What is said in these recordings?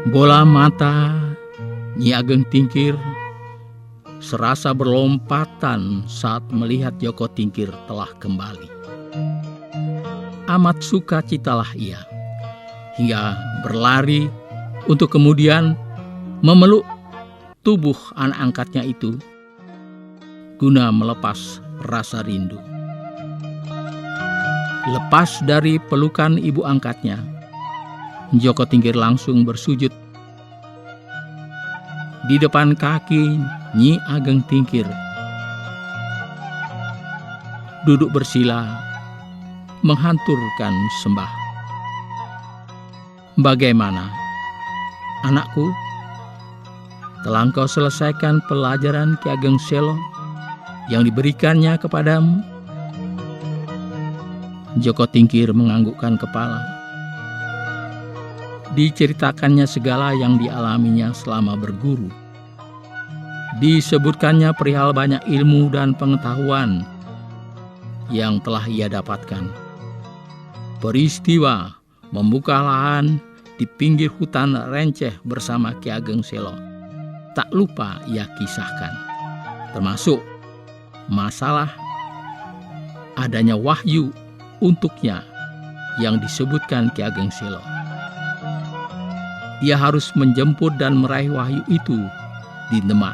Bola mata Nyi Ageng Tingkir serasa berlompatan saat melihat Joko Tingkir telah kembali. Amat sukacitalah ia, hingga berlari untuk kemudian memeluk tubuh anak angkatnya itu guna melepas rasa rindu. Lepas dari pelukan ibu angkatnya, Joko Tingkir langsung bersujud di depan kaki Nyi Ageng Tingkir, duduk bersila menghanturkan sembah. Bagaimana, anakku? Telah engkau selesaikan pelajaran Ki Ageng Selo yang diberikannya kepadamu? Joko Tingkir menganggukkan kepala. Diceritakannya segala yang dialaminya selama berguru. Disebutkannya perihal banyak ilmu dan pengetahuan yang telah ia dapatkan. Peristiwa membuka lahan di pinggir hutan Renceh bersama Ki Ageng Selo tak lupa ia kisahkan, termasuk masalah adanya wahyu untuknya yang disebutkan Ki Ageng Selo. Ia harus menjemput dan meraih wahyu itu di Demak,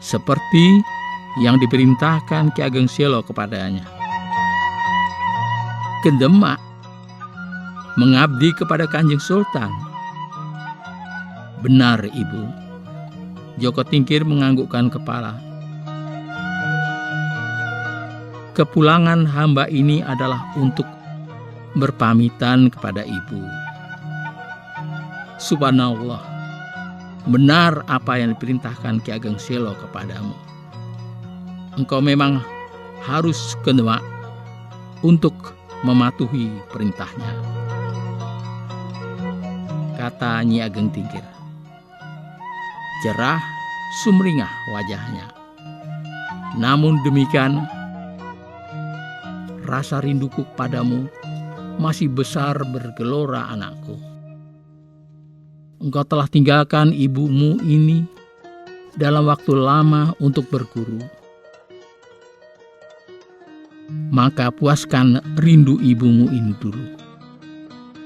seperti yang diperintahkan Ki Ageng Selo kepadanya. Ke Demak mengabdi kepada Kanjeng Sultan. Benar, Ibu. Joko Tingkir menganggukkan kepala. Kepulangan hamba ini adalah untuk berpamitan kepada Ibu. Subhanallah, benar apa yang diperintahkan Ki Ageng Selo kepadamu. Engkau memang harus ke Demak untuk mematuhi perintahnya, kata Nyi Ageng Tingkir. Cerah sumringah wajahnya. Namun demikian, rasa rinduku padamu masih besar bergelora, anakku. Engkau telah tinggalkan ibumu ini dalam waktu lama untuk berguru. Maka puaskan rindu ibumu ini dulu.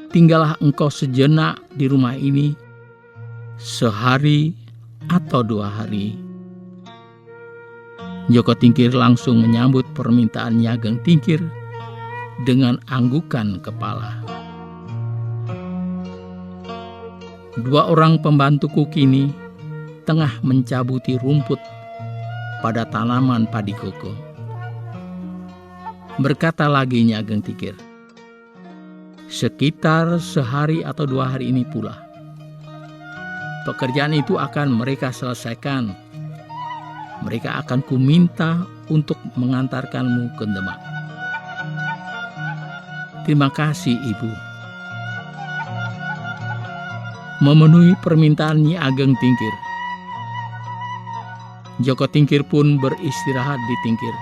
Tinggallah engkau sejenak di rumah ini, sehari atau 2 hari. Joko Tingkir langsung menyambut permintaan Nyi Ageng Tingkir dengan anggukan kepala. 2 orang pembantuku kini tengah mencabuti rumput pada tanaman padi koko. Berkata lagi Nyi Ageng Tingkir, sekitar sehari atau 2 hari ini pula pekerjaan itu akan mereka selesaikan. Mereka akan kuminta untuk mengantarkanmu ke Demak. Terima kasih, Ibu. Memenuhi permintaan Nyi Ageng Tingkir, Joko Tingkir pun beristirahat di Tingkir.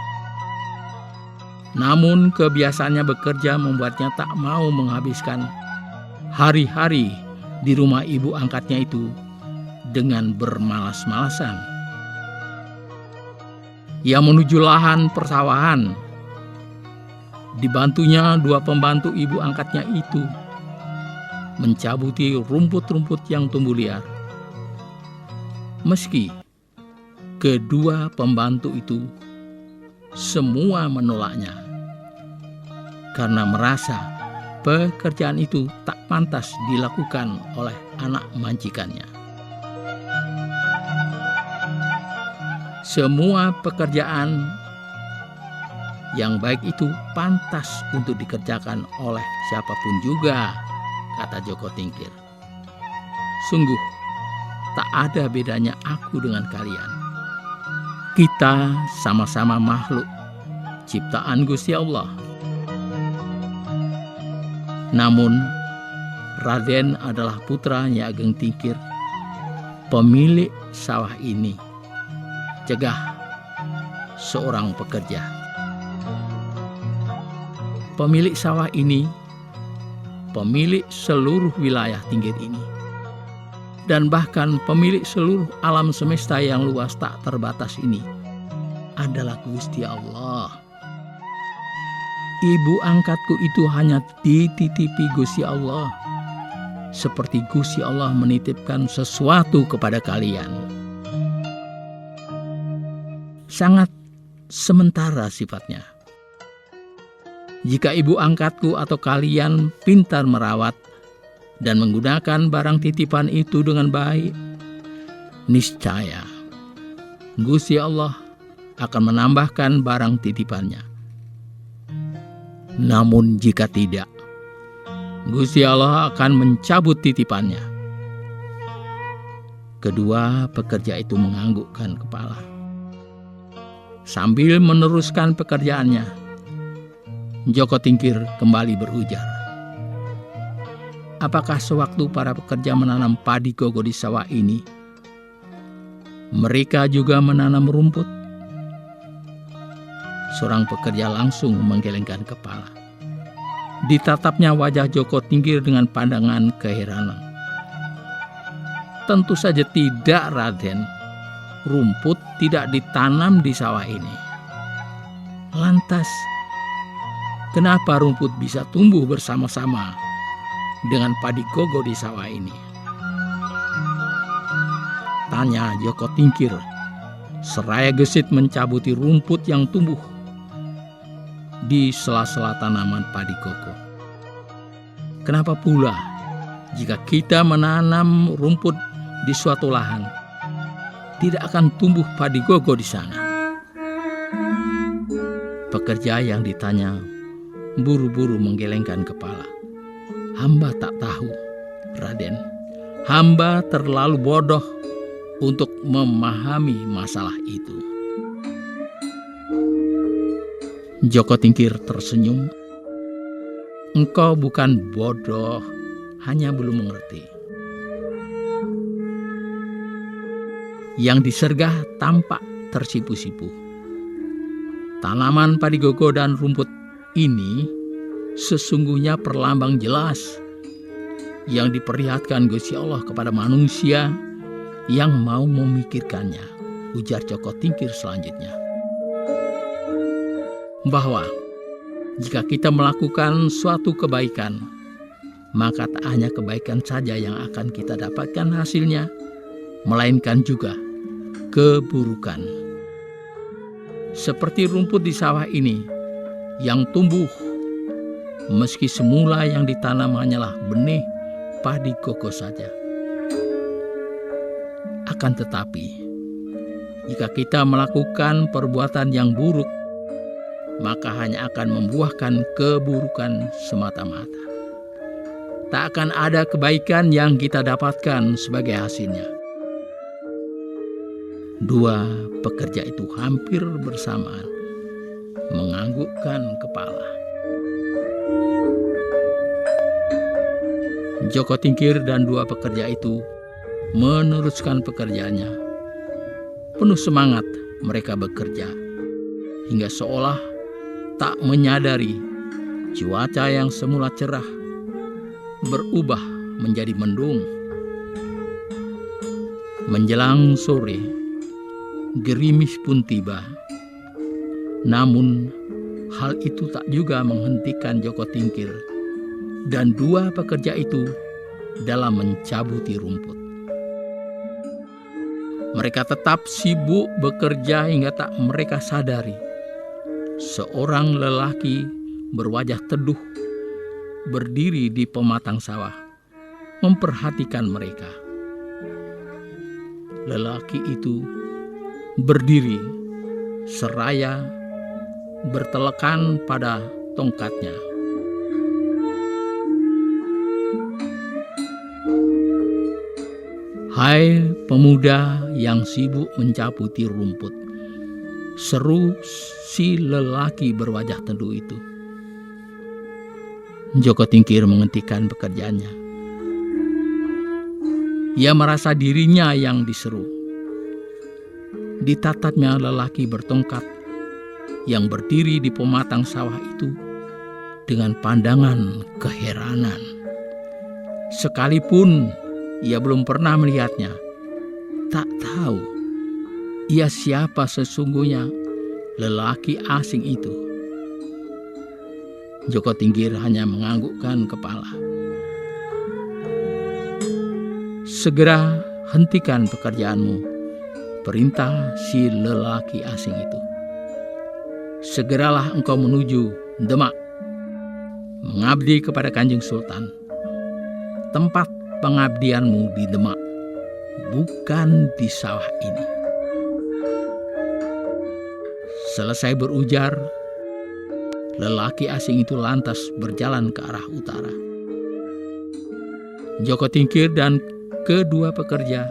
Namun kebiasaannya bekerja membuatnya tak mau menghabiskan hari-hari di rumah ibu angkatnya itu dengan bermalas-malasan. Ia menuju lahan persawahan. Dibantunya 2 pembantu ibu angkatnya itu mencabuti rumput-rumput yang tumbuh liar. Meski kedua pembantu itu semua menolaknya karena merasa pekerjaan itu tak pantas dilakukan oleh anak majikannya. Semua pekerjaan yang baik itu pantas untuk dikerjakan oleh siapapun juga, kata Joko Tingkir. Sungguh tak ada bedanya aku dengan kalian. Kita sama-sama makhluk ciptaan Gusti Allah. Namun Raden adalah putra Nyi Ageng Tingkir, pemilik sawah ini. Cegah seorang pekerja. Pemilik sawah ini, pemilik seluruh wilayah Tingkir ini. dan bahkan pemilik seluruh alam semesta yang luas tak terbatas ini adalah Gusti Allah. Ibu angkatku itu hanya dititipi Gusti Allah, seperti Gusti Allah menitipkan sesuatu kepada kalian. Sangat sementara sifatnya. Jika ibu angkatku atau kalian pintar merawat dan menggunakan barang titipan itu dengan baik, niscaya Gusti Allah akan menambahkan barang titipannya. Namun jika tidak, Gusti Allah akan mencabut titipannya. Kedua pekerja itu menganggukkan kepala. Sambil meneruskan pekerjaannya, Joko Tingkir kembali berujar. Apakah sewaktu para pekerja menanam padi gogo di sawah ini, mereka juga menanam rumput? Seorang pekerja langsung menggelengkan kepala. Ditatapnya wajah Joko Tingkir dengan pandangan keheranan. Tentu saja tidak, Raden. Rumput tidak ditanam di sawah ini. Lantas, kenapa rumput bisa tumbuh bersama-sama dengan padi gogo di sawah ini? Tanya Joko Tingkir, seraya gesit mencabuti rumput yang tumbuh di sela-sela tanaman padi gogo. Kenapa pula jika kita menanam rumput di suatu lahan, tidak akan tumbuh padi gogo di sana? Pekerja yang ditanya buru-buru menggelengkan kepala. Hamba tak tahu, Raden. Hamba terlalu bodoh untuk memahami masalah itu. Joko Tingkir tersenyum. Engkau bukan bodoh, hanya belum mengerti. Yang disergah tampak tersipu-sipu. Tanaman padi gogo dan rumput ini sesungguhnya perlambang jelas yang diperlihatkan Gusti Allah kepada manusia yang mau memikirkannya, ujar Joko Tingkir selanjutnya. Bahwa jika kita melakukan suatu kebaikan, maka tak hanya kebaikan saja yang akan kita dapatkan hasilnya, melainkan juga keburukan. Seperti rumput di sawah ini yang tumbuh meski semula yang ditanam hanyalah benih padi gogo saja. Akan tetapi, jika kita melakukan perbuatan yang buruk, maka hanya akan membuahkan keburukan semata-mata. Tak akan ada kebaikan yang kita dapatkan sebagai hasilnya. Dua pekerja itu hampir bersamaan menganggukkan kepala. Joko Tingkir dan dua pekerja itu meneruskan pekerjaannya. Penuh semangat mereka bekerja, hingga seolah tak menyadari cuaca yang semula cerah berubah menjadi mendung. Menjelang sore, gerimis pun tiba. Namun, hal itu tak juga menghentikan Joko Tingkir dan dua pekerja itu dalam mencabuti rumput. Mereka tetap sibuk bekerja hingga tak mereka sadari. Seorang lelaki berwajah teduh berdiri di pematang sawah, memperhatikan mereka. Lelaki itu berdiri seraya bertelekan pada tongkatnya. "Hai pemuda yang sibuk mencabuti rumput," seru si lelaki berwajah teduh itu. Joko Tingkir menghentikan pekerjaannya. Ia merasa dirinya yang diseru. Ditatapnya lelaki bertongkat yang berdiri di pematang sawah itu dengan pandangan keheranan. Sekalipun ia belum pernah melihatnya. Tak tahu ia siapa sesungguhnya lelaki asing itu. Joko Tingkir hanya menganggukkan kepala. "Segera hentikan pekerjaanmu," perintah si lelaki asing itu. "Segeralah engkau menuju Demak, mengabdi kepada Kanjeng Sultan. Tempat pengabdianmu di Demak, bukan di sawah ini." Selesai berujar, lelaki asing itu lantas berjalan ke arah utara. Joko Tingkir dan kedua pekerja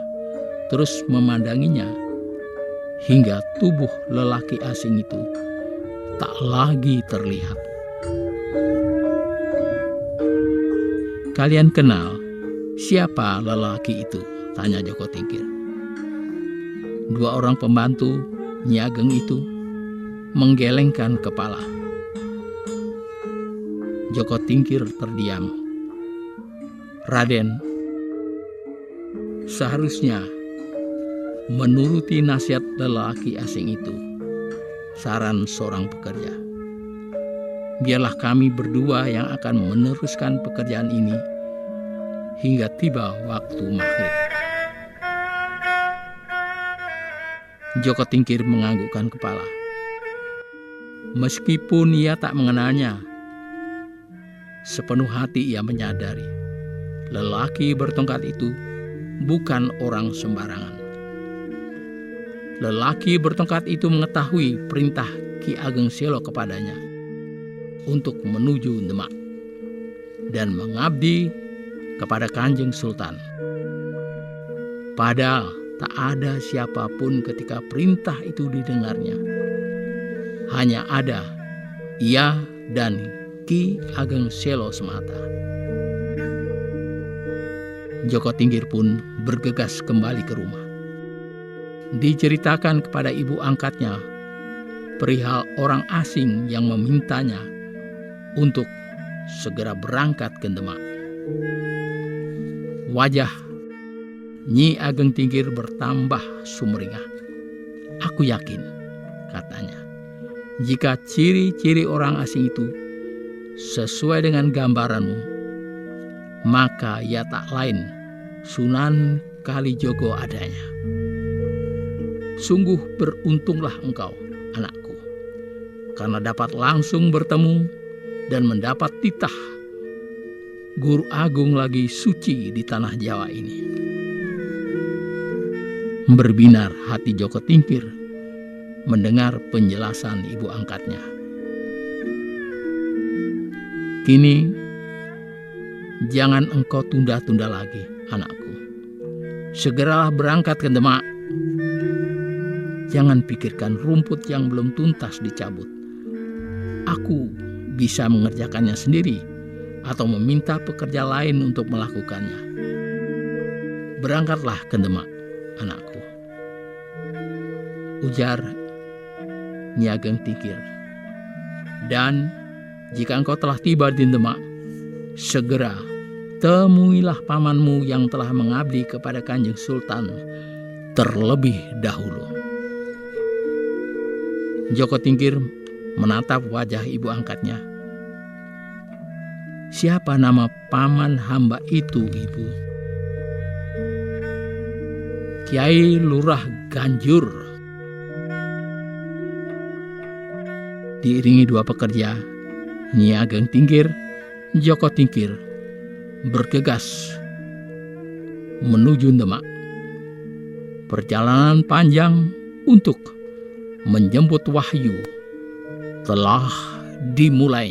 terus memandanginya hingga tubuh lelaki asing itu tak lagi terlihat. "Kalian kenal siapa lelaki itu?" tanya Joko Tingkir. Dua orang pembantu Nyi Ageng itu menggelengkan kepala. Joko Tingkir terdiam. "Raden, seharusnya menuruti nasihat lelaki asing itu," saran seorang pekerja. "Biarlah kami berdua yang akan meneruskan pekerjaan ini hingga tiba waktu maghrib." Joko Tingkir menganggukkan kepala. Meskipun ia tak mengenalnya, sepenuh hati ia menyadari lelaki bertongkat itu bukan orang sembarangan. Lelaki bertongkat itu mengetahui perintah Ki Ageng Selo kepadanya untuk menuju Demak dan mengabdi kepada Kanjeng Sultan. Padahal tak ada siapapun ketika perintah itu didengarnya. Hanya ada ia dan Ki Ageng Selo semata. Joko Tingkir pun bergegas kembali ke rumah. Diceritakan kepada ibu angkatnya perihal orang asing yang memintanya untuk segera berangkat ke Demak. Wajah Nyi Ageng Tingkir bertambah sumringah. "Aku yakin," katanya, "jika ciri-ciri orang asing itu sesuai dengan gambaranmu, maka ia tak lain Sunan Kalijogo adanya. Sungguh beruntunglah engkau, anakku, karena dapat langsung bertemu dan mendapat titah guru agung lagi suci di tanah Jawa ini." Berbinar hati Joko Tingkir mendengar penjelasan ibu angkatnya. "Kini jangan engkau tunda-tunda lagi, anakku. Segeralah berangkat ke Demak. Jangan pikirkan rumput yang belum tuntas dicabut. Aku bisa mengerjakannya sendiri atau meminta pekerja lain untuk melakukannya. Berangkatlah ke Demak, anakku," ujar Nyi Ageng Tingkir. "Dan jika engkau telah tiba di Demak, segera temuilah pamanmu yang telah mengabdi kepada Kanjeng Sultan terlebih dahulu." Joko Tingkir menatap wajah ibu angkatnya. "Siapa nama paman hamba itu, Ibu?" "Kiai Lurah Ganjur." Diiringi dua pekerja, Nyi Ageng Tingkir, Joko Tingkir bergegas menuju Demak. Perjalanan panjang untuk menjemput wahyu telah dimulai.